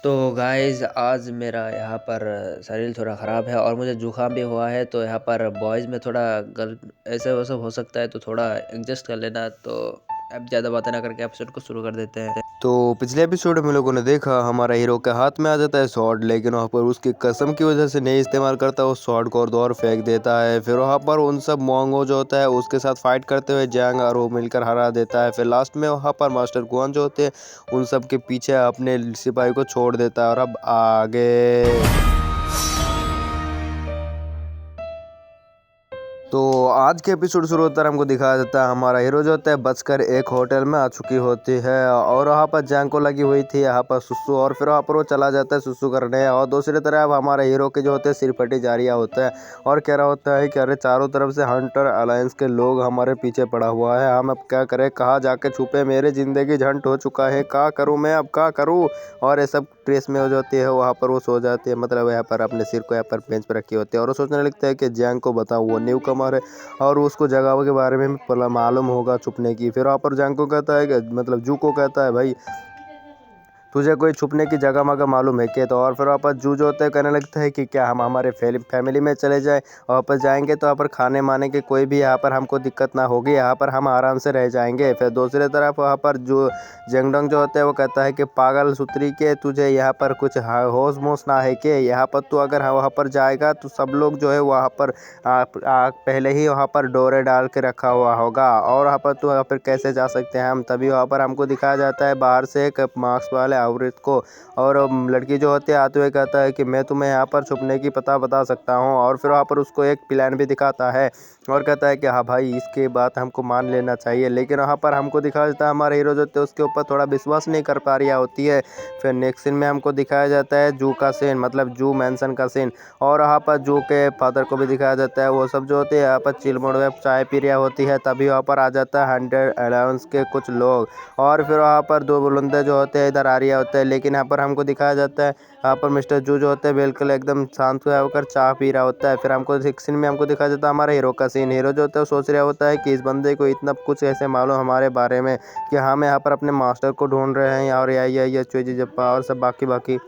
तो गाइस आज मेरा यहाँ पर शरीर थोड़ा ख़राब है और मुझे जुकाम भी हुआ है। तो यहाँ पर बॉयज़ में थोड़ा गल ऐसे वैसे हो सकता है, तो थोड़ा एडजस्ट कर लेना। तो अब ज़्यादा बातें ना करके एपिसोड को शुरू कर देते हैं। तो पिछले एपिसोड में लोगों ने देखा हमारा हीरो के हाथ में आ जाता है स्वॉर्ड, लेकिन वहाँ पर उसकी कसम की वजह से नहीं इस्तेमाल करता, उस स्वॉर्ड को और दो और फेंक देता है। फिर वहाँ पर उन सब मोंगो जो होता है उसके साथ फाइट करते हुए जैंग और वो मिलकर हरा देता है। फिर लास्ट में वहाँ पर मास्टर गुआन जो होते हैं उन सब के पीछे अपने सिपाही को छोड़ देता है। और अब आगे तो आज के एपिसोड शुरू होता है, हमको दिखाया जाता है हमारा हीरो जो होता है बचकर एक होटल में आ चुकी होती है और वहाँ पर जैंग को लगी हुई थी यहाँ पर सुसु, और फिर वहाँ पर वो चला जाता है सुसु करने। और दूसरी तरफ हमारे हीरो के जो होते हैं सिरफटी जारिया होता है और कह रहा होता है कि अरे चारों तरफ से हंटर अलायंस के लोग हमारे पीछे पड़ा हुआ है, हम अब क्या करें, कहाँ जाके छुपे, मेरी ज़िंदगी झंड हो चुका है, क्या करूँ मैं, अब क्या करूँ। और ये सब ट्रेस में हो जाती है, वहाँ पर वो सो जाती है, मतलब यहाँ पर अपने सिर को यहाँ पर बेंच पर रखी होती है और वो सोचने लगता है कि जैंग को बताऊँ, वो न्यू कमर है और उसको जगह के बारे में भी मालूम होगा छुपने की। फिर वहाँ पर जंग को कहता है कि मतलब जू को कहता है भाई तुझे कोई छुपने की जगह मगह मालूम है क्या। तो और फिर वहाँ पर जू जो होता है कहने लगता है कि क्या हम हमारे फैमिली में चले जाएं, वहाँ पर जाएंगे तो वहाँ पर खाने माने के कोई भी यहाँ पर हमको दिक्कत ना होगी, यहाँ पर हम आराम से रह जाएंगे। फिर दूसरी तरफ वहाँ पर जो जेंगडोंग जो होता है वो कहता है कि पागल सुतरी के, तुझे यहाँ पर कुछ होश मोश ना है कि यहाँ पर तू अगर वहाँ पर जाएगा तो सब लोग जो है वहाँ पर पहले ही वहाँ पर डोरे डाल के रखा हुआ होगा और वहाँ पर तू वहाँ पर कैसे जा सकते हैं हम। तभी वहाँ पर हमको दिखाया जाता है बाहर से एक मास्क वाले औरत को, और लड़की जो होती है आते हुए कहता है कि मैं तुम्हें यहाँ पर छुपने की पता बता सकता हूँ। और फिर वहाँ पर उसको एक प्लान भी दिखाता है और कहता है कि हाँ भाई इसके बात हमको मान लेना चाहिए। लेकिन वहाँ पर हमको दिखाया जाता है हमारे हीरो जो होते हैं उसके ऊपर थोड़ा विश्वास नहीं कर पा रही होती है। फिर नेक्स्ट सीन में हमको दिखाया जाता है जू का सीन, मतलब जू मैंसन का सीन, और वहाँ पर जू के फादर को भी दिखाया जाता है। वो सब जो होते हैं यहाँ पर चिल मोड़ में चाय पी रहा होती है, तभी वहाँ पर आ जाता है हंड्रेड अलाउंस के कुछ लोग और फिर वहाँ पर दो बुलंदे जो होते हैं इधर आ रहे होते हैं। लेकिन यहाँ पर हमको दिखाया जाता है यहाँ पर मिस्टर जू जो होते हैं बिल्कुल एकदम शांत हुआ होकर चाय पी रहा होता है। फिर हमको सीन में हमको दिखाया जाता है हमारा हीरो का सीन, हीरो जो होता है सोच रहा होता है कि इस बंदे को इतना कुछ ऐसे मालूम हमारे बारे में कि हम यहाँ पर अपने मास्टर को ढूंढ रहे हैं और ये चोजी जप्पा और सब बाकी बाकी।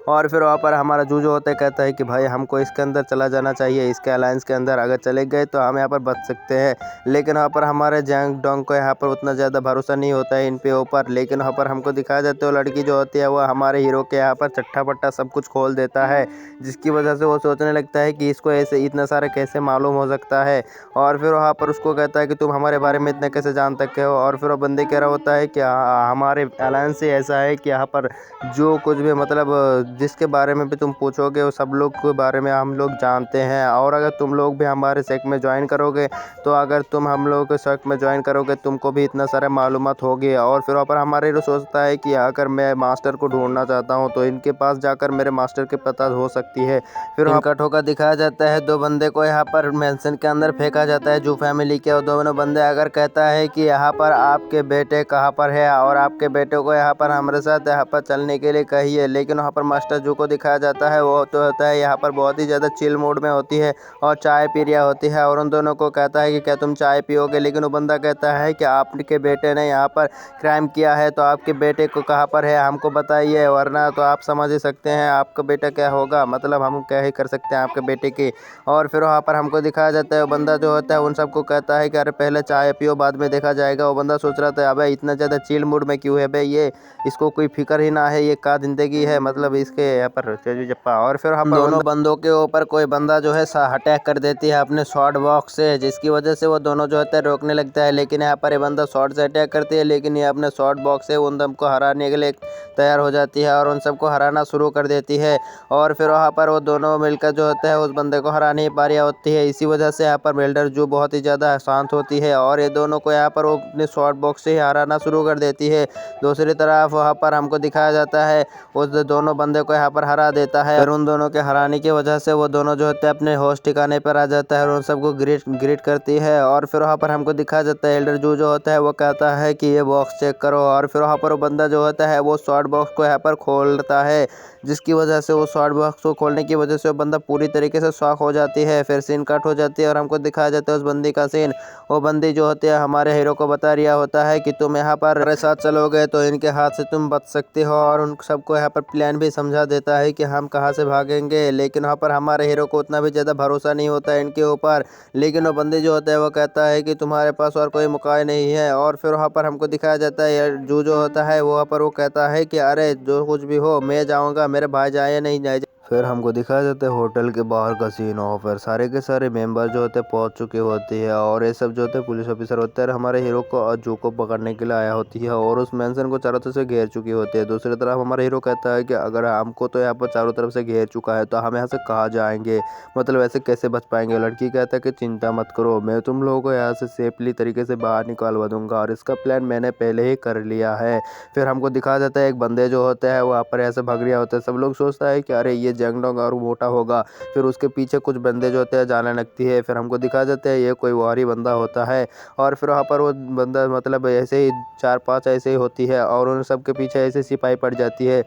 और फिर वहाँ पर हमारा जू जो होता है कहता है कि भाई हमको इसके अंदर चला जाना चाहिए, इसके अलायंस के अंदर अगर चले गए तो हम यहाँ पर बच सकते हैं। लेकिन वहाँ पर हमारे जैंग डोंग को यहाँ पर उतना ज़्यादा भरोसा नहीं होता है इन पे ऊपर। लेकिन वहाँ पर हमको दिखाया जाता है वो लड़की जो होती है वो हमारे हीरो के यहाँ पर चट्टा पट्टा सब कुछ खोल देता है, जिसकी वजह से वो सोचने लगता है कि इसको ऐसे इतना सारा कैसे मालूम हो सकता है। और फिर वहाँ पर उसको कहता है कि तुम हमारे बारे में इतना कैसे जान सकते हो। और फिर वो बंदे कह रहा होता है कि हमारे अलायंस से ऐसा है कि यहाँ पर जो कुछ भी मतलब जिसके बारे में भी तुम पूछोगे वो सब लोग के बारे में हम लोग जानते हैं, और अगर तुम लोग भी हमारे सेक्ट में ज्वाइन करोगे तो अगर तुम हम लोगों के सेक्ट में ज्वाइन करोगे तुमको भी इतना सारा मालूमात होगी। और फिर वहाँ पर हमारे हीरो सोचता है कि अगर मैं मास्टर को ढूंढना चाहता हूँ तो इनके पास जाकर मेरे मास्टर के पता हो सकती है। फिर इनका ठोका दिखाया जाता है, दो बंदे को यहाँ पर मेंशन के अंदर फेंका जाता है जू फैमिली के, और दोनों बंदे अगर कहता है कि यहाँ पर आपके बेटे कहाँ पर है और आपके बेटे को यहाँ पर हमारे साथ यहाँ पर चलने के लिए कहिए। लेकिन वहाँ पर मास्टर जू को दिखाया जाता है वो तो होता है यहाँ पर बहुत ही ज़्यादा चिल मूड में होती है और चाय पी रहा होती है और उन दोनों को कहता है कि क्या तुम चाय पियोगे। लेकिन वो बंदा कहता है कि आपके बेटे ने यहाँ पर क्राइम किया है तो आपके बेटे को कहाँ पर है हमको बताइए, वरना तो आप समझ ही सकते हैं आपका बेटा क्या होगा, मतलब हम क्या ही कर सकते हैं आपके बेटे की। और फिर वहाँ पर हमको दिखाया जाता है वो बंदा जो होता है उन सबको कहता है कि अरे पहले चाय पियो बाद में देखा जाएगा। वो बंदा सोच रहा था अबे इतना ज़्यादा चिल मूड में क्यों है भाई, ये इसको कोई फिक्र ही ना है, ये का ज़िंदगी है, मतलब इसके यहाँ पर चेजू जप्पा। और फिर वहाँ पर दोनों बंदों के ऊपर कोई बंदा जो है अटैक कर देती है अपने शॉर्ट बॉक्स से, जिसकी वजह से वो दोनों जो होते हैं रोकने लगता है। लेकिन यहाँ पर ये बंदा शॉर्ट से अटैक करती है, लेकिन ये अपने शॉर्ट बॉक्स से उन सबको हराने के लिए तैयार हो जाती है और उन सबको हराना शुरू कर देती है। और फिर वहाँ पर वो दोनों मिलकर जो होता है उस बंदे को हरा नहीं पा रही होती है। इसी वजह से यहाँ पर बिल्डर जो बहुत ही ज़्यादा शांत होती है और ये दोनों को यहाँ पर वो अपने शॉर्ट बॉक्स से ही हराना शुरू कर देती है। दूसरी तरफ वहाँ पर हमको दिखाया जाता है उस दोनों बंदे को यहाँ पर हरा देता है। फिर उन दोनों के हराने की वजह से वो दोनों जो होते हैं अपने होश ठिकाने पर आ जाता है और उन सबको ग्रीट करती है। और फिर वहाँ पर हमको दिखाया जाता है एल्डर जू जो होता है वो कहता है कि ये बॉक्स चेक करो। और फिर वहाँ पर वो बंदा जो होता है वो शॉर्ट बॉक्स को यहाँ पर खोलता है, जिसकी वजह से वो शॉर्ट बॉक्स को खोलने की वजह से वो बंदा पूरी तरीके से शॉक हो जाती है। फिर सीन कट हो जाती है और हमको दिखाया जाता है उस बंदी का सीन। वो बंदी जो होती है हमारे हीरो को बता रिया होता है कि तुम यहाँ पर हमारे साथ चलोगे तो इनके हाथ से तुम बच सकते हो, और उन सबको यहाँ पर प्लान भी समझा देता है कि हम कहाँ से भागेंगे। लेकिन वहाँ पर हमारे हीरो को उतना भी ज़्यादा भरोसा नहीं होता है इनके ऊपर। लेकिन वो बंदी जो होता है वो कहता है कि तुम्हारे पास और कोई मौका नहीं है। और फिर वहाँ पर हमको दिखाया जाता है यार जो होता है वहाँ पर वो कहता है कि अरे जो कुछ भी हो मैं जाऊँगा, मेरे भाई जाए नहीं जाए। फिर हमको दिखाया जाता है होटल के बाहर का सीन। और फिर सारे के सारे मेंबर जो होते हैं पहुंच चुके होती है, और ये सब जो होते हैं पुलिस ऑफिसर होते हैं हमारे हीरो को और जू को पकड़ने के लिए आया होती है, और उस मेंशन को चारों तरफ से घेर चुकी होती है। दूसरी तरफ हमारा हीरो कहता है कि अगर हमको तो यहाँ पर चारों तरफ से घेर चुका है तो हम यहाँ से कहाँ जाएंगे, मतलब ऐसे कैसे बच पाएंगे। लड़की कहता है कि चिंता मत करो, मैं तुम लोगों को यहाँ से सेफली तरीके से बाहर निकालवा दूंगा, और इसका प्लान मैंने पहले ही कर लिया है। फिर हमको दिखाया जाता है एक बंदे जो होते हैं वहाँ पर ऐसे भाग रहा होता है। सब लोग सोचता है कि अरे ये जंगडोंग और मोटा होगा। फिर उसके पीछे कुछ बंदे जो होते हैं जाने लगती है। फिर हमको दिखा जाता है ये कोई वारी बंदा होता है, और फिर वहाँ पर वो बंदा मतलब ऐसे ही 4-5 ऐसे ही होती है, और उन सब के पीछे ऐसे सिपाही पड़ जाती है।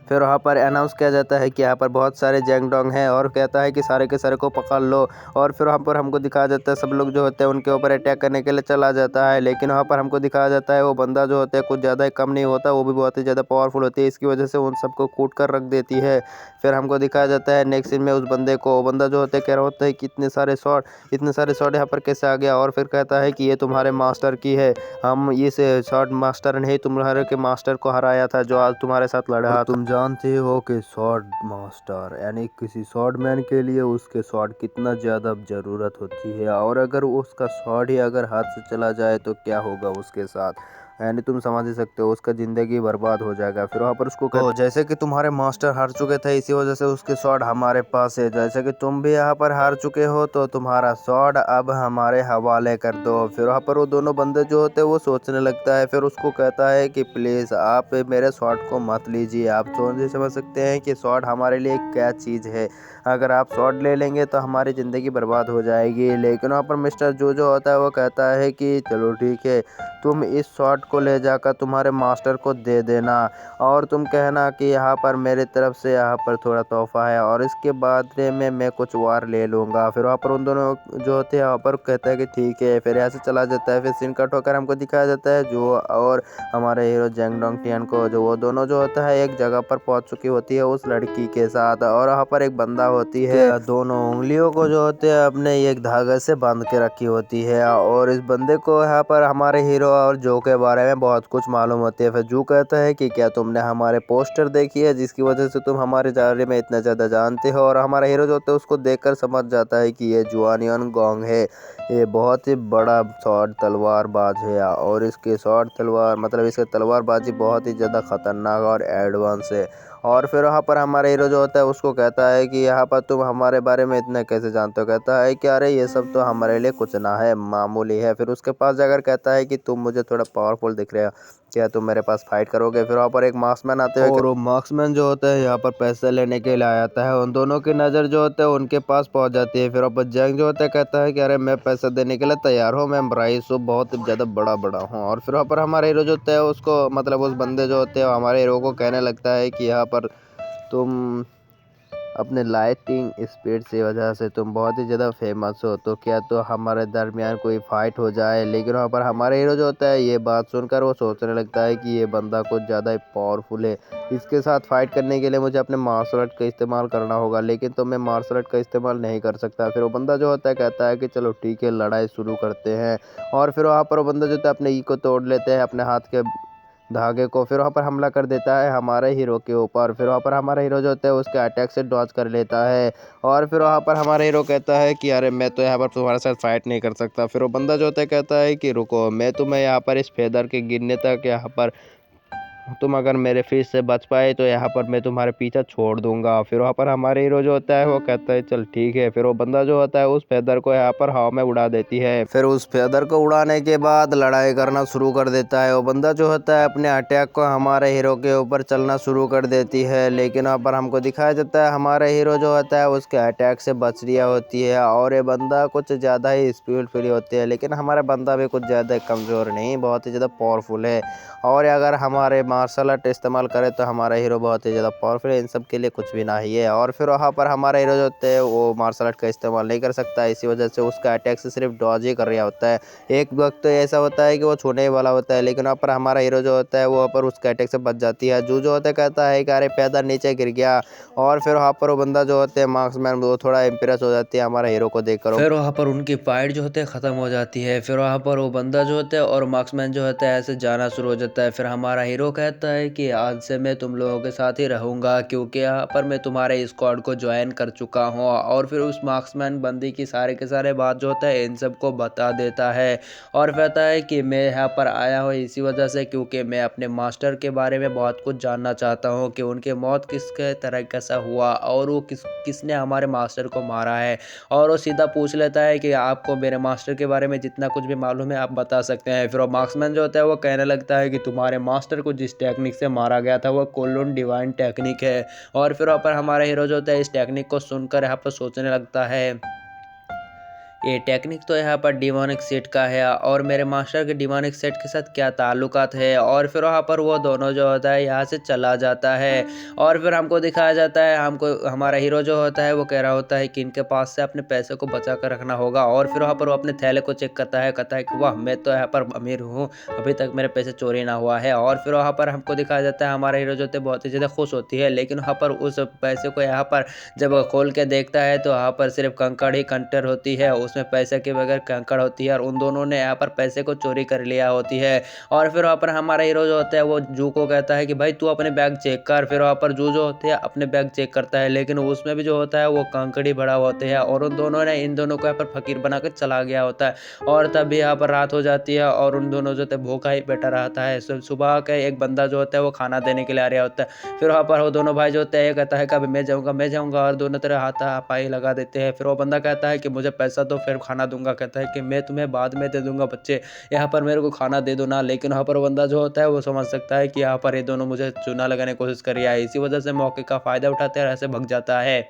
फिर वहाँ पर अनाउंस किया जाता है कि यहाँ पर बहुत सारे जैंगडोंग हैं, और कहता है कि सारे के सारे को पकड़ लो। और फिर वहाँ पर हमको दिखाया जाता है सब लोग जो होते हैं उनके ऊपर अटैक करने के लिए चला जाता है। लेकिन वहाँ पर हमको दिखाया जाता है वो बंदा जो होता है कुछ ज़्यादा ही कम नहीं होता, वो भी बहुत ही ज़्यादा पावरफुल होती है। इसकी वजह से उन सबको कूट कर रख देती है। फिर हमको दिखाया जाता है नेक्स्ट सीन में उस बंदे को, वो बंदा जो होता है कह रहा होता है कि इतने सारे शॉट यहाँ पर कैसे आ गया। और फिर कहता है कि ये तुम्हारे मास्टर की है, हम इस शॉट मास्टर नहीं तुम्हारे के मास्टर को हराया था जो आज तुम्हारे साथ लड़ा। तुम जानते हो कि शॉट मास्टर यानी किसी शॉट मैन के लिए उसके शॉट कितना ज़्यादा ज़रूरत होती है, और अगर उसका शॉट ही अगर हाथ से चला जाए तो क्या होगा उसके साथ, यानी तुम समझ ही सकते हो उसका ज़िंदगी बर्बाद हो जाएगा। फिर वहाँ पर उसको कहो जैसे कि तुम्हारे मास्टर हार चुके थे इसी वजह से उसके शॉट हमारे पास है, जैसे कि तुम भी यहाँ पर हार चुके हो तो तुम्हारा शॉट अब हमारे हवाले कर दो। फिर वहाँ पर वो दोनों बंदे जो होते हैं वो सोचने लगता है। फिर उसको कहता है कि प्लीज़ आप मेरे शॉट को मत लीजिए, आप समझ सकते हैं कि शॉट हमारे लिए क्या चीज़ है, अगर आप शॉट ले लेंगे तो हमारी ज़िंदगी बर्बाद हो जाएगी। लेकिन वहाँ पर मिस्टर जो होता है वो कहता है कि चलो ठीक है, तुम इस शॉट को ले जाकर तुम्हारे मास्टर को दे देना, और तुम कहना कि यहाँ पर मेरे तरफ से यहाँ पर थोड़ा तोहफा है, और इसके बदले में मैं कुछ वार ले लूँगा। फिर वहाँ पर उन दोनों जो होते हैं वहाँ पर कहता है कि ठीक है। फिर यहाँ से चला जाता है। फिर सीन कट होकर हमको दिखाया जाता है जो और हमारे हीरो जैंगडोंग टियान को, जो वो दोनों जो होता है एक जगह पर पहुँच चुकी होती है उस लड़की के साथ, और वहाँ पर एक बंदा होती है दोनों उंगलियों को जो होते हैं अपने एक धागे से बांध के रखी होती है। और इस बंदे को यहाँ पर हमारे हीरो और जो के बारे में बहुत कुछ मालूम होती है। फिर जू कहता है कि क्या तुमने हमारे पोस्टर देखी है जिसकी वजह से तुम हमारे बारे में इतना ज़्यादा जानते हो। और हमारा हीरो जो होता है उसको देखकर समझ जाता है कि ये जुआनियन गोंग है, ये बहुत ही बड़ा शॉर्ट तलवारबाज है, और इसके शॉर्ट तलवार मतलब इसकी तलवारबाजी बहुत ही ज़्यादा खतरनाक और एडवांस है। और फिर वहाँ पर हमारा हीरो जो होता है उसको कहता है कि यहाँ पर तुम हमारे बारे में इतना कैसे जानते हो। कहता है कि अरे ये सब तो हमारे लिए कुछ ना है, मामूली है। फिर उसके पास जाकर कहता है कि तुम मुझे थोड़ा पावरफुल दिख रहे हो, क्या तुम मेरे पास फाइट करोगे। फिर वहाँ पर एक मार्क्समैन आते हैं, और वो मार्क्समैन जो होता है यहाँ पर पैसे लेने के लिए आया था। उन दोनों की नज़र जो होता है उनके पास पहुँच जाती है। फिर वहाँ पर जंग जो होता है कहता है कि अरे मैं पैसे देने के लिए तैयार हूँ, मैं राइस हूँ, बहुत ज़्यादा बड़ा हूँ। और फिर वहाँ पर हमारे हीरो जो होता है उसको मतलब उस बंदे जो होते हैं हमारे हीरो को कहने लगता है कि यहाँ पर तुम अपने लाइटिंग स्पीड की वजह से तुम बहुत ही ज़्यादा फेमस हो, तो क्या तो हमारे दरमियान कोई फ़ाइट हो जाए। लेकिन वहाँ पर हमारे हीरो जो होता है ये बात सुनकर वो सोचने लगता है कि ये बंदा कुछ ज़्यादा ही पावरफुल है, इसके साथ फ़ाइट करने के लिए मुझे अपने मार्शल आर्ट का इस्तेमाल करना होगा, लेकिन तो मैं मार्शल आर्ट का इस्तेमाल नहीं कर सकता। फिर वो बंदा जो होता है कहता है कि चलो ठीक है लड़ाई शुरू करते हैं। और फिर वहाँ पर वो बंदा जो होता है अपने ई को तोड़ लेते हैं अपने हाथ के धागे को। फिर वहाँ पर हमला कर देता है हमारे हीरो के ऊपर। फिर वहाँ पर हमारा हीरो जो होता है उसके अटैक से डॉज कर लेता है। और फिर वहाँ पर हमारा हीरो कहता है कि अरे मैं तो यहाँ पर तुम्हारे साथ फाइट नहीं कर सकता। फिर वो बंदा जो होता है कहता है कि रुको, मैं तुम्हें यहाँ पर इस फेदर के गिरने तक यहाँ पर तुम अगर मेरे फिश से बच पाए तो यहाँ पर मैं तुम्हारे पीछा छोड़ दूंगा। फिर वहाँ पर हमारे हीरो जो होता है वो कहता है चल ठीक है। फिर वो बंदा जो होता है उस फेदर को यहाँ पर हवा में उड़ा देती है। फिर उस फेदर को उड़ाने के बाद लड़ाई करना शुरू कर देता है। वो बंदा जो होता है अपने अटैक को हमारे हीरो के ऊपर चलना शुरू कर देती है। लेकिन वहाँ पर हमको दिखाया जाता है हमारा हीरो जो होता है उसके अटैक से बच रही होती है, और ये बंदा कुछ ज़्यादा ही स्पीड फ्री होती है। लेकिन हमारा बंदा भी कुछ ज़्यादा कमज़ोर नहीं, बहुत ही ज़्यादा पावरफुल है। और अगर हमारे मार्शल आर्ट इस्तेमाल करे तो हमारा हीरो बहुत ही ज़्यादा पावरफुल है, इन सब के लिए कुछ भी नहीं है। और फिर वहाँ पर हमारा हीरो जो होता है वो मार्शल आर्ट का इस्तेमाल नहीं कर सकता, इसी वजह से उसका अटैक से सिर्फ डॉज ही कर रहा होता है। एक वक्त तो ऐसा होता है कि वो छूने वाला होता है, लेकिन वहाँ पर हमारा हीरो जो होता है वो वहाँ पर उसके अटैक से बच जाती है। जो होता है कहता है कि अरे पैदा नीचे गिर गया, और फिर वहाँ पर वो बंदा जो होते हैं मार्क्समैन, वो थोड़ा इम्प्रेस हो जाती है हमारा हीरो को देखकर। फिर वहाँ पर उनकी फाइट जो होती है ख़त्म हो जाती है। फिर वहाँ पर वो बंदा जो होता है और मार्क्समैन जो होता है ऐसे जाना शुरू हो जाता है। फिर हमारा हीरो कहता है कि आज से मैं तुम लोगों के साथ ही रहूँगा, क्योंकि यहाँ पर मैं तुम्हारे स्क्वाड को ज्वाइन कर चुका हूँ। और फिर उस मार्क्समैन बंदी की सारे के सारे बात जो होता है इन सबको बता देता है और कहता है कि मैं यहाँ पर आया हूँ इसी वजह से, क्योंकि मैं अपने मास्टर के बारे में बहुत कुछ जानना चाहता हूँ कि उनकी मौत किसके तरीके से हुआ और वो किसने हमारे मास्टर को मारा है। और वो सीधा पूछ लेता है कि आपको मेरे मास्टर के बारे में जितना कुछ भी मालूम है आप बता सकते हैं। फिर वो मार्क्समैन जो होता है वो कहने लगता है कि तुम्हारे मास्टर को जिस टेक्निक से मारा गया था वो कोलोन डिवाइन टेक्निक है। और फिर वहाँ पर हमारा हीरो जो होता है इस टेक्निक को सुनकर यहाँ पर सोचने लगता है, ये टेक्निक तो यहाँ पर डिमोनिक सेट का है और मेरे मास्टर के डिमोनिक सेट के साथ क्या ताल्लुकात है। और फिर वहाँ पर वो दोनों जो होता है यहाँ से चला जाता है। और फिर हमको दिखाया जाता है, हमको हमारा हीरो जो होता है वो कह रहा होता है कि इनके पास से अपने पैसे को बचा कर रखना होगा। और फिर वहाँ पर वो अपने थैले को चेक करता है, कहता है कि वाह मैं तो यहाँ पर अमीर हूँ, अभी तक मेरे पैसे चोरी ना हुआ है। और फिर वहाँ पर हमको दिखाया जाता है हमारा हीरो जो होता है बहुत ही ज़्यादा खुश होती है, लेकिन वहाँ पर उस पैसे को यहाँ पर जब खोल के देखता है तो वहाँ पर सिर्फ कंकड़ ही कंटर होती है, उसमें पैसे के बगैर कंकड़ होती है और उन दोनों ने यहाँ पर पैसे को चोरी कर लिया होती है। और फिर वहाँ पर हमारा हीरो जो होता है वो जू को कहता है कि भाई तू अपने बैग चेक कर। फिर वहाँ पर जू जो होते हैं अपने बैग चेक करता है, लेकिन उसमें भी जो होता है वो कंकड़ ही भरा होते हैं और उन दोनों ने इन दोनों को यहाँ पर फकीर बनाकर चला गया होता है। और तभी यहाँ पर रात हो जाती है और उन दोनों जो होते हैं भूखा ही बैठा रहता है। सुबह का एक बंदा जो होता है वो खाना देने के लिए आ रहा होता है। फिर वहाँ पर वो दोनों भाई जो होते हैं कहता है कभी मैं जाऊँगा और दोनों तरह हाथापाई लगा देते हैं। फिर वो बंदा कहता है कि मुझे पैसा दो फिर खाना दूंगा, कहता है कि मैं तुम्हें बाद में दे दूंगा बच्चे, यहाँ पर मेरे को खाना दे दो ना। लेकिन वहाँ पर वो बंदा जो होता है वो समझ सकता है कि यहाँ पर ये दोनों मुझे चूना लगाने की कोशिश कर रहा है, इसी वजह से मौके का फ़ायदा उठाते हैं और ऐसे भग जाता है।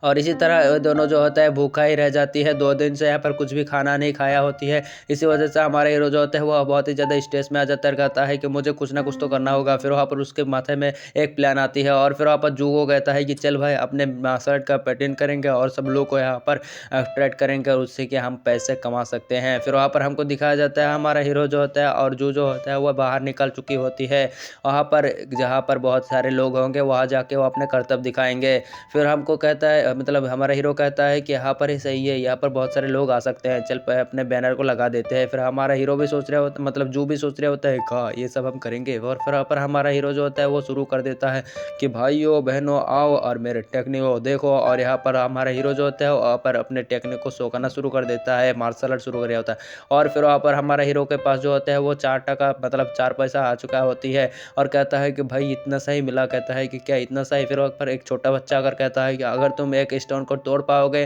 और इसी तरह वो दोनों जो होता है भूखा ही रह जाती है, 2 दिन से यहाँ पर कुछ भी खाना नहीं खाया होती है। इसी वजह से हमारा हीरो जो होता है वो बहुत ही ज़्यादा स्ट्रेस में आ जाता है, कहता है कि मुझे कुछ ना कुछ तो करना होगा। फिर वहाँ पर उसके माथे में एक प्लान आती है और फिर वहाँ पर जू को कहता है कि चल भाई अपने मार्शल आर्ट का पेटेंट करेंगे और सब लोग को यहाँ पर अट्रैक्ट करेंगे और उससे कि हम पैसे कमा सकते हैं। फिर वहाँ पर हमको दिखाया जाता है हमारा हीरो जो होता है और जू जो होता है वो बाहर निकल चुकी होती है, वहाँ पर जहाँ पर बहुत सारे लोग होंगे वहाँ जाके वो अपने कर्तव्य दिखाएंगे। फिर हमको कहता है मतलब हमारा हीरो कहता है कि यहाँ पर ही सही है, यहाँ पर बहुत सारे लोग आ सकते हैं, चल अपने बैनर को लगा देते हैं। फिर हमारा हीरो भी सोच रहा होता मतलब जू भी सोच रहा होता है का ये सब हम करेंगे। और फिर यहाँ पर हमारा हीरो जो होता है वो शुरू कर देता है कि भाइयों बहनों आओ और मेरे टेक्निक को देखो। और यहाँ पर हमारा हीरो जो होता है वहाँ पर अपने टेक्निक को शो करना शुरू कर देता है, मार्शल आर्ट शुरू कर रहा होता है। और फिर वहाँ पर हमारा हीरो के पास जो होता है वो 4 टका मतलब 4 पैसा आ चुका होती है और कहता है कि भाई इतना सही मिला, कहता है कि क्या इतना सही। फिर वहाँ पर एक छोटा बच्चा अगर कहता है कि अगर तुम एक स्टोन को तोड़ पाओगे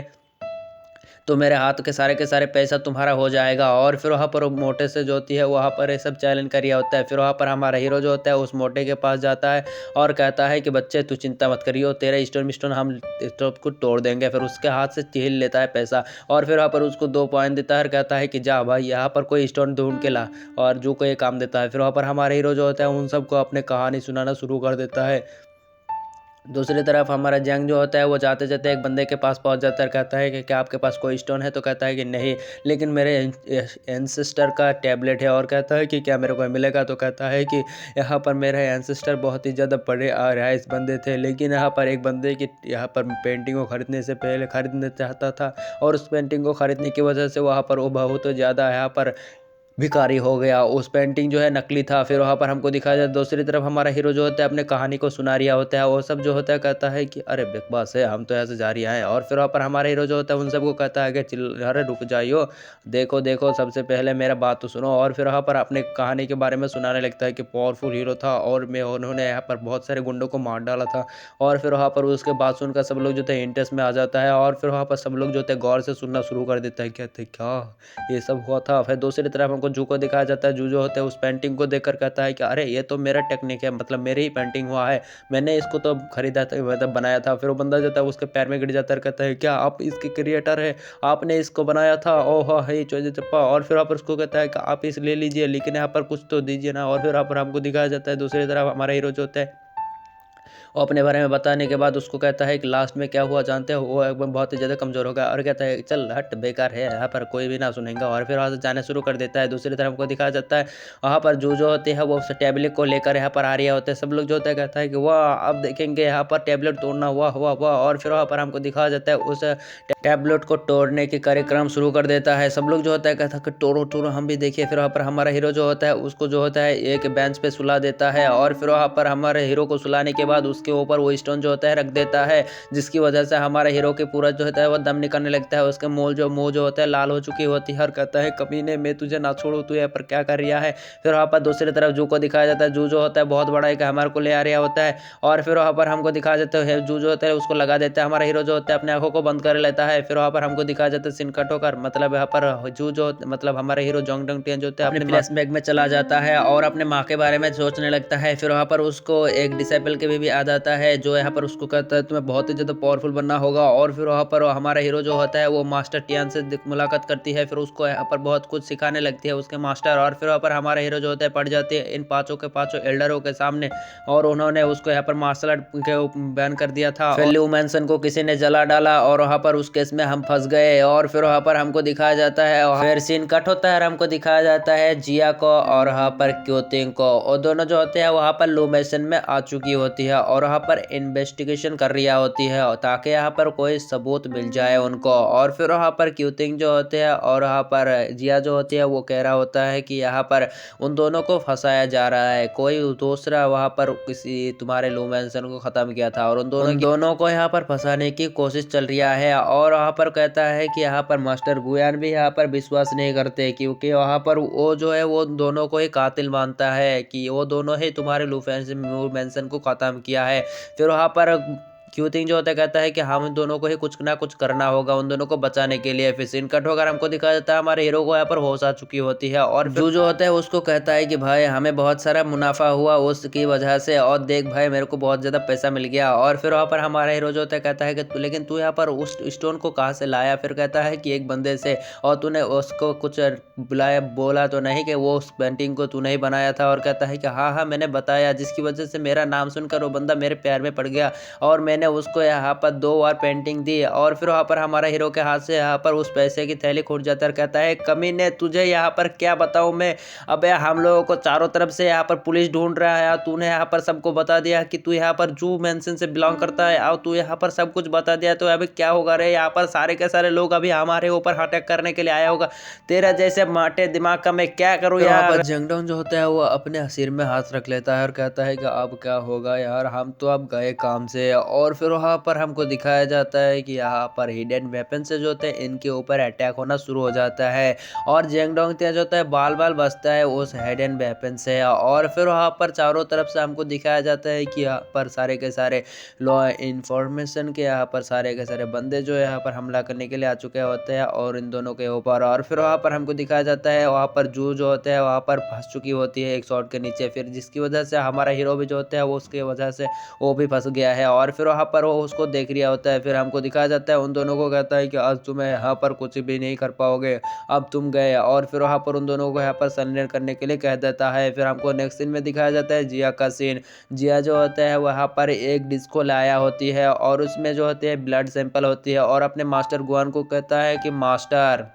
तो मेरे हाथ के सारे पैसा तुम्हारा हो जाएगा। और फिर वहाँ पर वो मोटे से जो होती है वहाँ पर ये सब चैलेंज कर रहा होता है। फिर वहाँ पर हमारा हीरो जो होता है उस मोटे के पास जाता है और कहता है कि बच्चे तू चिंता मत करियो, तेरे स्टोन मिस्टोन हम स्टोन को तोड़ देंगे। फिर उसके हाथ से छीन लेता है पैसा और फिर वहाँ पर उसको 2 पॉइंट देता है और कहता है कि जा भाई यहाँ पर कोई स्टोन ढूंढ के ला, और जो को ये काम देता है। फिर वहाँ पर हमारा हीरो जो होता है उन सबको अपने कहानी सुनाना शुरू कर देता है। दूसरी तरफ हमारा जंग जो होता है वो जाते जाते एक बंदे के पास पहुंच जाता है, कहता है कि क्या आपके पास कोई स्टोन है, तो कहता है कि नहीं लेकिन मेरे एंसेस्टर का टैबलेट है। और कहता है कि क्या मेरे को मिलेगा, तो कहता है कि यहाँ पर मेरे एंसेस्टर बहुत ही ज़्यादा बड़े रईस बंदे थे, लेकिन यहाँ पर एक बंदे की यहाँ पर पेंटिंग को ख़रीदने से पहले ख़रीदना चाहता था और उस पेंटिंग को ख़रीदने की वजह से वहाँ पर वो बहुत ज़्यादा यहाँ पर भिखारी हो गया, उस पेंटिंग जो है नकली था। फिर वहाँ पर हमको दिखाया जाए दूसरी तरफ हमारा हीरो जो होता है अपने कहानी को सुना रिया होता है, वो सब जो होता है कहता है कि अरे बकवास है, हम तो ऐसे जा रही हैं। और फिर वहाँ पर हमारा हीरो जो होता है उन सबको कहता है कि चिल अरे रुक जाइयो, देखो देखो सबसे पहले मेरा बात तो सुनो। और फिर वहाँ पर अपने कहानी के बारे में सुनाने लगता है कि पावरफुल हीरो था और मैं उन्होंने यहाँ पर बहुत सारे गुंडों को मार डाला था। और फिर वहाँ पर उसके बात सुनकर सब लोग जो थे इंटरेस्ट में आ जाता है और फिर वहाँ पर सब लोग जो थे गौर से सुनना शुरू कर देता है, कहते क्या ये सब हुआ था। फिर दूसरी तरफ हमको जू को दिखाया जाता है। जू जो होता है उस पेंटिंग को देखकर कहता है कि अरे ये तो मेरा टेक्निक है, मतलब मेरी ही पेंटिंग हुआ है, मैंने इसको तो खरीदा था, मतलब बनाया था। फिर वो बंदा जो था उसके पैर में गिर जाता है और कहता है क्या आप इसके क्रिएटर है, आपने इसको बनाया था, ओह हे चोजे चप्पा। और फिर वहाँ पर उसको कहता है कि आप इसे ले लीजिए, लेकिन यहाँ पर कुछ तो दीजिए ना। और फिर वहाँ पर हमको दिखाया जाता है दूसरी तरफ हमारा हीरो जो होता है वो अपने बारे में बताने के बाद उसको कहता है कि लास्ट में क्या हुआ जानते हो, वो एकदम बहुत ही ज़्यादा कमज़ोर हो गया और कहता है चल हट बेकार है, यहाँ पर कोई भी ना सुनेगा। और फिर वहाँ से जाना शुरू कर देता है। दूसरी तरफ हमको दिखाया जाता है वहाँ पर जो होते हैं वो उस टैबलेट को लेकर यहाँ पर आ रहे होते हैं। सब लोग जो होता है कहता है कि वाह अब देखेंगे यहाँ पर टैबलेट तोड़ना, वाह वाह वाह। और फिर वहाँ पर हमको दिखाया जाता है उस टैबलेट को तोड़ने के कार्यक्रम शुरू कर देता है। सब लोग जो होता है कहता है कि तोड़ो तोड़ो हम भी देखिए। फिर वहाँ पर हमारा हीरो जो होता है उसको जो होता है एक बेंच पे सुला देता है और फिर वहाँ पर हमारे हीरो को सुलाने के बाद उसके ऊपर वो स्टोन जो होता है रख देता है, जिसकी वजह से हमारे हीरो के पूरा जो होता है वो दम निकलने लगता है। उसके मुंह जो होता है लाल हो चुकी होती है और कहता है कमीने मैं तुझे ना छोड़ू, तू यहाँ पर क्या कर रहा है। फिर वहाँ पर दूसरी तरफ जू को दिखाया जाता है। जू जो होता है बहुत बड़ा एक हमारे को ले आ रहा होता है और फिर वहाँ पर हमको दिखाया जाता है जू जो होता है उसको लगा देता है। हमारा हीरो जो होता है अपने आंखों को बंद कर लेता है। फिर वहाँ पर हमको दिखाया जाता है सीन कट होकर, मतलब यहाँ पर जू जो मतलब हमारा हीरो जोंग डंग टियन जो होता है अपने फ्लैशबैक में चला जाता है और अपने माँ के बारे में सोचने लगता है। फिर वहाँ पर उसको एक डिसेबल के भी आ जाता है जो यहाँ पर उसको कहता है तुम्हें बहुत ही ज़्यादा पावरफुल बनना होगा। और फिर वहाँ पर हमारा हीरो जो होता है वो मास्टर टियान से मुलाकात करती है। फिर उसको यहाँ पर बहुत कुछ सिखाने लगती है उसके मास्टर। और फिर वहाँ पर हमारा हीरो जो होता है पड़ जाती है इन पाँचों के पाँचों एल्डरों के सामने और उन्होंने उसको यहाँ पर मार्शल आर्ट के बैन कर दिया था। फिर ल्यू मैनसन को किसी ने जला डाला और वहाँ पर उस केस में हम फंस गए। और फिर वहाँ पर हमको दिखाया जाता है फिर सीन कट होता है और हमको दिखाया जाता है जिया को और वहाँ पर क्योतिंग को, और दोनों जो होते हैं वहाँ पर ल्यू मैनसन में आ चुकी होती है और वहाँ पर इन्वेस्टिगेशन कर रही होती है ताकि यहाँ पर कोई सबूत मिल जाए उनको। और फिर वहाँ पर क्यूतिंग जो होते हैं और वहाँ पर जिया जो होती है वो कह रहा होता है कि यहाँ पर उन दोनों को फंसाया जा रहा है, कोई दूसरा वहाँ पर किसी तुम्हारे ल्यू मैनसन को ख़त्म किया था और उन दोनों को यहाँ पर फंसाने की कोशिश चल रही है। और वहाँ पर कहता है कि यहाँ पर मास्टर गुयान भी यहाँ पर विश्वास नहीं करते क्योंकि वहाँ पर वो जो है वो दोनों को ही कातिल मानता है कि वो दोनों ही तुम्हारे ल्यू मैनसन को ख़त्म किया है। फिर वहाँ पर क्यूथिंग जो होता है कहता है कि हम दोनों को ही कुछ ना कुछ करना होगा उन दोनों को बचाने के लिए। फिर सीन कट होकर हमको दिखाया जाता है हमारे हीरो को यहाँ पर होश आ चुकी होती है और जू जो होता है उसको कहता है कि भाई हमें बहुत सारा मुनाफा हुआ उसकी वजह से, और देख भाई मेरे को बहुत ज़्यादा पैसा मिल गया। और फिर वहाँ पर हमारा हीरो जो होता है कहता है कि लेकिन तू यहाँ पर उस स्टोन को कहाँ से लाया। फिर कहता है कि एक बंदे से, और तूने उसको कुछ बुलाया बोला तो नहीं कि वो उस पेंटिंग को तूने ही बनाया था। और कहता है कि हाँ हाँ मैंने बताया, जिसकी वजह से मेरा नाम सुनकर वो बंदा मेरे प्यार में पड़ गया और मैंने उसको यहाँ पर 2 बार पेंटिंग दी। और फिर वहाँ पर हमारा हीरो के हाथ से यहाँ पर उस पैसे की थैली खुट जाता है। कहता है कमीने तुझे यहाँ पर क्या बताऊँ मैं, अबे हम लोगों को चारों तरफ से यहाँ पर पुलिस ढूंढ रहा है, तूने यहाँ पर सबको बता दिया कि तू यहाँ पर जू मैंसन से बिलोंग करता है और तू यहाँ पर सब कुछ बता दिया, तो अभी क्या होगा रे, यहाँ पर सारे के सारे लोग अभी हमारे ऊपर अटैक करने के लिए आया होगा, तेरा जैसे माटे दिमाग का मैं क्या करूँ यार। जंगडोंग जो होता है वो अपने सिर में हाथ रख लेता है और कहता है कि अब क्या होगा यार, हम तो अब गए काम से। और फिर वहाँ पर हमको दिखाया जाता है कि यहाँ पर हिडन वेपन से जो होते हैं इनके ऊपर अटैक होना शुरू हो जाता है और जेंगडोंग जो होता है बाल बाल बचता है उस हिडन वेपन से। और फिर वहाँ पर चारों तरफ से हमको दिखाया जाता है कि यहाँ पर सारे के सारे लॉ इन्फॉर्मेशन के यहाँ पर सारे के सारे बंदे जो यहाँ पर हमला करने के लिए आ चुके होते हैं और इन दोनों के ऊपर। और फिर वहाँ पर हमको दिखाया जाता है वहाँ पर जू जो होते हैं वहाँ पर फंस चुकी होती है एक शॉट के नीचे, फिर जिसकी वजह से हमारा हीरो भी जो होता है वो उसकी वजह से वो भी फंस गया है। और फिर वहाँ पर वो उसको देख रहा होता है। फिर हमको दिखाया जाता है उन दोनों को, कहता है कि आज तुम्हें यहाँ पर कुछ भी नहीं कर पाओगे, अब तुम गए। और फिर वहाँ पर उन दोनों को यहाँ पर सरेंडर करने के लिए कह देता है। फिर हमको नेक्स्ट सीन में दिखाया जाता है जिया का सीन। जिया जो होता है वहाँ पर एक डिस्को लाया होती है और उसमें जो होती है ब्लड सैंपल होती है और अपने मास्टर गुआन को कहता है कि मास्टर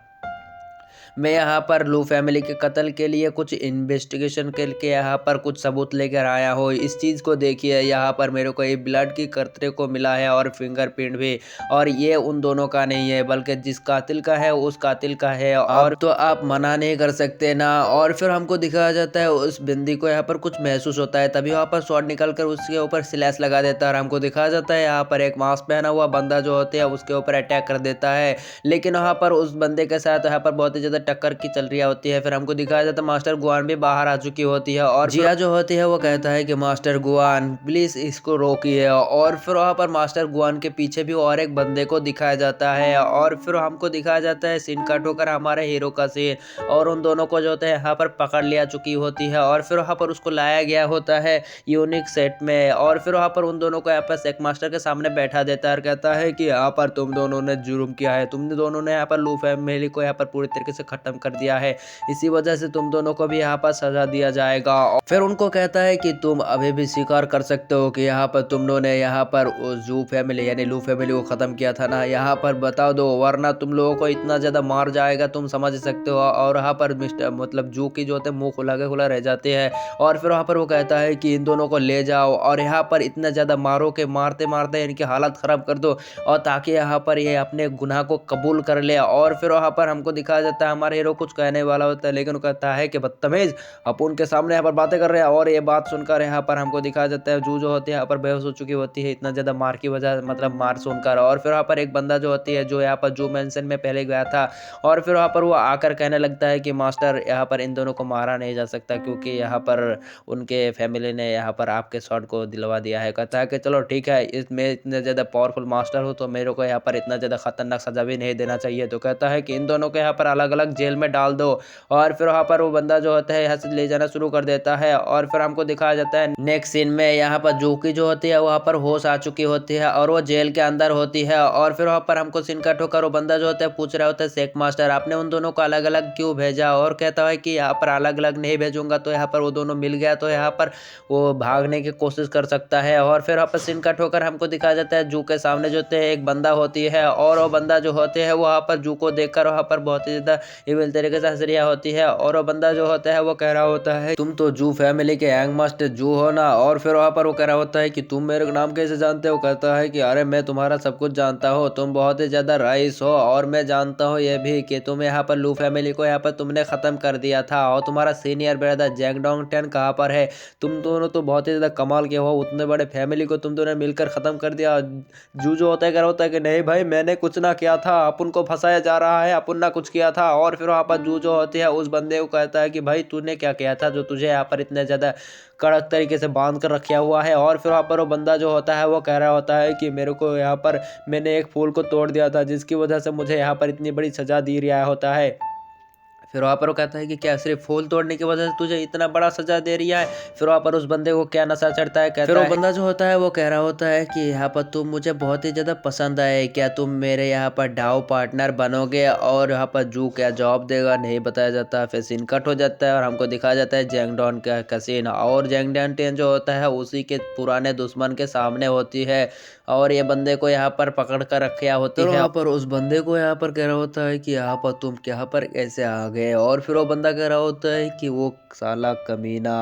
मैं यहाँ पर लू फैमिली के कत्ल के लिए कुछ इन्वेस्टिगेशन करके यहाँ पर कुछ सबूत लेकर आया हो, इस चीज़ को देखिए, यहाँ पर मेरे को ये ब्लड की कतरे को मिला है और फिंगरप्रिंट भी, और ये उन दोनों का नहीं है बल्कि जिस कातिल का है उस कातिल का है, और तो आप मना नहीं कर सकते ना। और फिर हमको दिखाया जाता है उस बिंदी को यहाँ पर कुछ महसूस होता है, तभी वहाँ पर शॉट निकल कर उसके ऊपर स्लैश लगा देता है और हमको दिखाया जाता है यहाँ पर एक मास्क पहना हुआ बंदा जो होता है उसके ऊपर अटैक कर देता है। लेकिन वहाँ पर उस बंदे के साथ यहाँ पर बहुत ही ज़्यादा टक्कर की चल रही होती है। फिर हमको दिखाया जाता है मास्टर गुआन भी बाहर आ चुकी होती है और जिया जो होती है वो कहता है कि मास्टर गुआन प्लीज इसको रोकिए, और फिर वहाँ पर मास्टर गुआन के पीछे भी और एक बंदे को दिखाया जाता है और फिर हमको दिखाया जाता है सीन कट होकर हमारे हीरो का सीन, और उन दोनों को जो होता है यहाँ पर पकड़ लिया चुकी होती है और फिर वहाँ पर उसको लाया गया होता है यूनिक सेट में, और फिर वहाँ पर उन दोनों को यहाँ पर सेक मास्टर के सामने बैठा देता है और कहता है कि यहाँ पर तुम दोनों ने जुर्म किया है, तुम दोनों ने यहाँ पर लू फैमिली को यहाँ पर पूरी तरीके से खत्म कर दिया है, इसी वजह से तुम दोनों को भी यहाँ पर सजा दिया जाएगा। और फिर उनको कहता है कि तुम अभी भी स्वीकार कर सकते हो कि यहाँ पर तुम लोगों ने यहाँ पर जू फैमिली यानी लू फैमिली को खत्म किया था ना, यहाँ पर बता दो वरना तुम लोगों को इतना ज्यादा मार जाएगा, तुम समझ सकते हो। और यहाँ पर मिस्टर मतलब जू की जो होते हैं मुंह खुला के खुला रह जाते हैं, और फिर वहाँ पर वो कहता है कि इन दोनों को ले जाओ और यहाँ पर इतना ज़्यादा मारो कि मारते मारते इनकी हालत ख़राब कर दो, और ताकि यहाँ पर ये अपने गुनाह को कबूल कर ले। और फिर वहाँ पर हमको दिखाया जाता है हमारे हीरो कुछ कहने वाला होता है, लेकिन वो कहता है कि बदतमीज आप उनके सामने यहाँ पर बातें कर रहे हैं, और ये बात सुनकर यहाँ पर हमको दिखाया जाता है जू जो होती है यहाँ पर बेहोश हो चुकी होती है इतना ज़्यादा मार की वजह मतलब मार सुनकर। और फिर वहाँ पर एक बंदा जो होती है जो यहाँ पर जू मेंशन में पहले गया था, और फिर वहाँ पर वो आकर कहने लगता है कि मास्टर यहाँ पर इन दोनों को मारा नहीं जा सकता क्योंकि यहाँ पर उनके फैमिली ने यहाँ पर आपके शॉट को दिलवा दिया है। कहता है कि चलो ठीक है, इसमें इतने ज़्यादा पावरफुल मास्टर हो तो मेरे को यहाँ पर इतना ज़्यादा खतरनाक सजा भी नहीं देना चाहिए। तो कहता है कि इन दोनों को यहाँ पर अलग अलग जेल में डाल दो, और फिर वहाँ पर वो बंदा जो होता है यहाँ से ले जाना शुरू कर देता है। और फिर हमको दिखाया जाता है नेक्स्ट सीन में यहाँ पर जू की जो होती है वहाँ पर होश आ चुकी होती है और वो जेल के अंदर होती है, और फिर वहाँ पर हमको सीन कट होकर वो बंदा जो होता है पूछ रहा होता है शेख मास्टर आपने उन दोनों को अलग अलग क्यों भेजा, और कहता है कि यहाँ पर अलग अलग नहीं भेजूंगा तो यहाँ पर वो दोनों मिल गया तो यहाँ पर वो भागने की कोशिश कर सकता है। और फिर वहाँ पर सीन कट होकर हमको दिखाया जाता है जू के सामने जो होते हैं एक बंदा होती है, और वो बंदा जो होते हैं वहाँ पर जू को देखकर वहाँ पर बहुत ही ज़्यादा इविल तरीके से हंस रही होती है, और वो बंदा जो होता है वो कह रहा होता है तुम तो जू फैमिली के यंग मास्टर जू हो ना, और फिर वहाँ पर वो कह रहा होता है कि तुम मेरे नाम कैसे जानते हो। कहता है कि अरे मैं तुम्हारा सब कुछ जानता हूँ, तुम बहुत ही ज़्यादा रईस हो, और मैं जानता हूँ ये भी कि तुम यहाँ पर लू फैमिली को यहाँ पर तुमने ख़त्म कर दिया था, और तुम्हारा सीनियर ब्रदर जैंग डोंग टेन कहाँ पर है, तुम दोनों तो बहुत ही ज़्यादा कमाल के हो, उतने बड़े फैमिली को तुम दोनों ने मिलकर ख़त्म कर दिया। जू जो होता है कह रहा होता है कि नहीं भाई मैंने कुछ ना किया था, अपन को फंसाया जा रहा है, अपन ना कुछ किया था। और फिर वहाँ पर जू जो होती है उस बंदे को कहता है कि भाई तूने क्या किया था जो तुझे यहाँ पर इतने ज़्यादा कड़क तरीके से बांध कर रखा हुआ है। और फिर वहाँ पर वो बंदा जो होता है वो कह रहा होता है कि मेरे को यहाँ पर मैंने एक फूल को तोड़ दिया था जिसकी वजह से मुझे यहाँ पर इतनी बड़ी सजा दी रहा होता है। फिर वहाँ पर वो कहता है कि क्या सिर्फ फूल तोड़ने की वजह से तुझे इतना बड़ा सजा दे रही है। फिर वहाँ पर उस बंदे को क्या नशा चढ़ता है, कहता फिर वो बंदा जो होता है वो कह रहा होता है कि यहाँ पर तुम मुझे बहुत ही ज़्यादा पसंद आए, क्या तुम मेरे यहाँ पर डाउ पार्टनर बनोगे, और यहाँ पर जू क्या जॉब देगा नहीं बताया जाता। फिर सीन कट हो जाता है और हमको दिखाया जाता है जैंग डॉन का सीन, और जैंग डॉन टेन जो होता है उसी के पुराने दुश्मन के सामने होती है, और ये बंदे को यहाँ पर पकड़ कर रखा होती है। यहाँ पर उस बंदे को यहाँ पर कह रहा होता है कि यहाँ पर तुम यहाँ पर कैसे आ गए, और फिर वो बंदा कह रहा होता है कि वो साला कमीना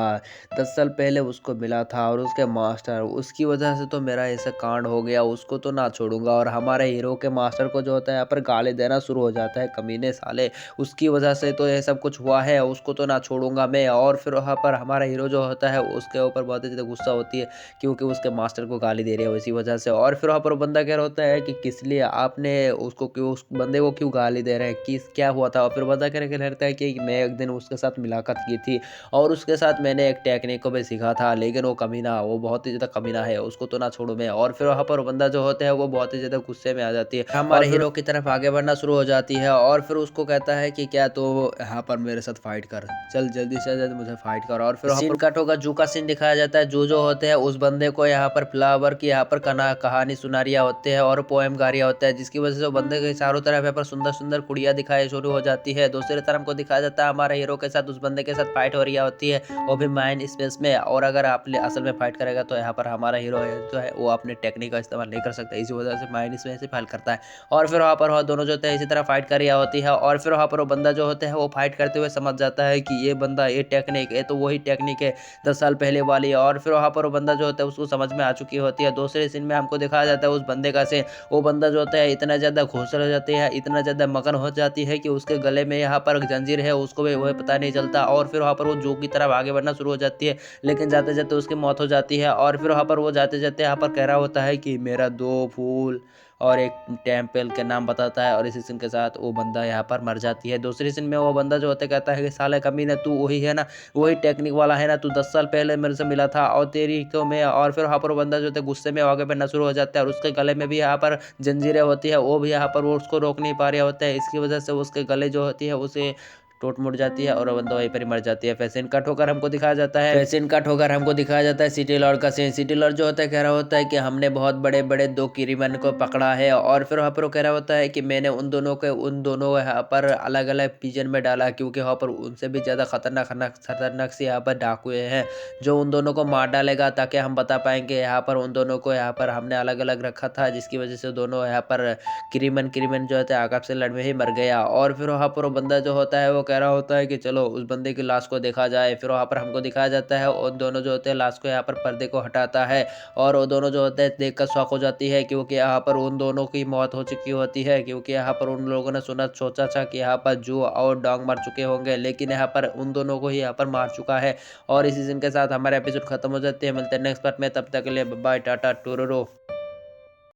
10 साल पहले उसको मिला था और उसके मास्टर उसकी वजह से तो मेरा ऐसा कांड हो गया, उसको तो ना छोड़ूंगा। और हमारे हीरो के मास्टर को जो होता है यहाँ पर गाली देना शुरू हो जाता है, कमीने साले उसकी वजह से तो ये सब कुछ हुआ है, उसको तो ना छोड़ूंगा मैं। और फिर वहाँ पर हमारा हीरो जो होता है उसके ऊपर बहुत ही ज़्यादा गुस्सा होती है क्योंकि उसके मास्टर को गाली दे रही है इसी वजह से। और फिर वहाँ पर वो बंदा कह रहा होता है कि किस लिए आपने उसको क्यों उस बंदे को क्यों गाली दे रहे हैं, किस क्या हुआ था। और फिर बंदा कह रहता है कि मैं एक दिन उसके साथ मुलाकात की थी और उसके साथ मैंने एक टेक्निक को भी सीखा था, लेकिन वो कमीना वो बहुत ही ज़्यादा कमीना है, उसको तो ना छोड़ू मैं। और फिर वहाँ पर बंदा जो होता है वो बहुत ही ज़्यादा गुस्से में आ जाती है, हमारे हीरो की तरफ आगे बढ़ना शुरू हो जाती है, और फिर उसको कहता है कि क्या तो यहाँ पर मेरे साथ फाइट कर, चल जल्दी से जल्दी मुझे फाइट कर। और फिर सीन कट होगा जू का सीन दिखाया जाता है, जू जो होते हैं उस बंदे को यहाँ पर फ्लावर की यहाँ पर कहानी सुना रिया होते हैं और पोएम गा रिया होता है, जिसकी वजह से वो बंदे के चारों तरफ यहाँ पर सुंदर सुंदर कुड़ियाँ दिखाई शुरू हो जाती है। दूसरी तरफ हमको दिखाया जाता है हमारे हीरो के साथ उस बंदे के साथ फाइट हो रही होती है, वो भी माइंड स्पेस में। और अगर आप असल में फाइट करेगा तो यहाँ पर हमारा हीरो जो है वो अपने टेक्निक का इस्तेमाल नहीं कर सकता, इसी वजह से माइंड स्पेस से फाइट करता है। और फिर वहाँ पर दोनों जो होते हैं इसी तरह फाइट कर रही होती है, और फिर वहाँ पर वो बंदा जो होता है वो फाइट करते हुए समझ जाता है कि ये बंदा ये टेक्निक ये तो वही टेक्निक है 10 साल पहले वाली। और फिर वहाँ पर वो बंदा जो होता है उसको समझ में आ चुकी होती है। दूसरे सीन में हमको दिखाया जाता है उस बंदे का से वो बंदा जो होता है इतना ज़्यादा घुसल हो जाती है, इतना ज़्यादा मगन हो जाती है कि उसके गले में यहाँ पर जंजीर है, उसको भी वह पता नहीं चलता। और फिर वहाँ पर वो जू की तरफ आगे बढ़ना शुरू हो जाती है, लेकिन जाते जाते उसकी मौत हो जाती है। और फिर वहाँ पर वो जाते जाते यहाँ पर कह रहा होता है कि मेरा 2 फूल और एक टेम्पल के नाम बताता है और इसी सीन के साथ वो बंदा यहाँ पर मर जाती है। दूसरी सीन में वो बंदा जो होता है कहता है कि साले कमीने तू वही है ना, वही टेक्निक वाला है ना, तू 10 साल पहले मेरे से मिला था और तेरी तो मैं। और फिर वहाँ पर वो बंदा जो होता है गुस्से में आगे बढ़ना शुरू हो जाता है और उसके गले में भी यहाँ पर जंजीरें होती है, वो भी यहाँ पर वो उसको रोक नहीं पा रहा होता है। इसकी वजह से उसके गले जो होती है उसे टूट मुट जाती है और वो बंदा वहीं पर ही मर जाती है। फैसिन का ठोकर हमको दिखाया जाता है, सिटी लॉर्ड का सीन। सिटी लॉर्ड जो होता है कह रहा होता है कि हमने बहुत बड़े बड़े 2 किरीमन को पकड़ा है और फिर वहाँ पर वो कह रहा होता है कि मैंने उन दोनों यहाँ पर अलग अलग पिजन में डाला, क्योंकि वहाँ पर उनसे भी ज़्यादा खतरनाक से यहाँ पर डाकुए हैं जो उन दोनों को मार डालेगा, ताकि हम बता पाएंगे यहाँ पर उन दोनों को यहाँ पर हमने अलग अलग रखा था, जिसकी वजह से दोनों यहाँ पर किरीमन जो होता है आकाश से लड़ में ही मर गया। और फिर वहाँ पर वो बंदा जो होता है वो कह रहा होता है कि चलो उस बंदे की लाश को देखा जाए। फिर वहाँ पर हमको दिखाया जाता है और दोनों जो होते हैं लाश को यहाँ पर पर्दे को हटाता है और वो दोनों जो होते हैं देख कर शौक हो जाती है, क्योंकि यहाँ पर उन दोनों की मौत हो चुकी होती है। क्योंकि यहाँ पर उन लोगों ने सोचा था कि यहाँ पर जू और डोंग मर चुके होंगे, लेकिन यहाँ पर उन दोनों को ही यहाँ पर मार चुका है। और इसी सीन के साथ हमारे एपिसोड खत्म हो जाते हैं। मिलते हैं नेक्स्ट पार्ट में, तब तक के लिए बाय टाटा टोरोरो।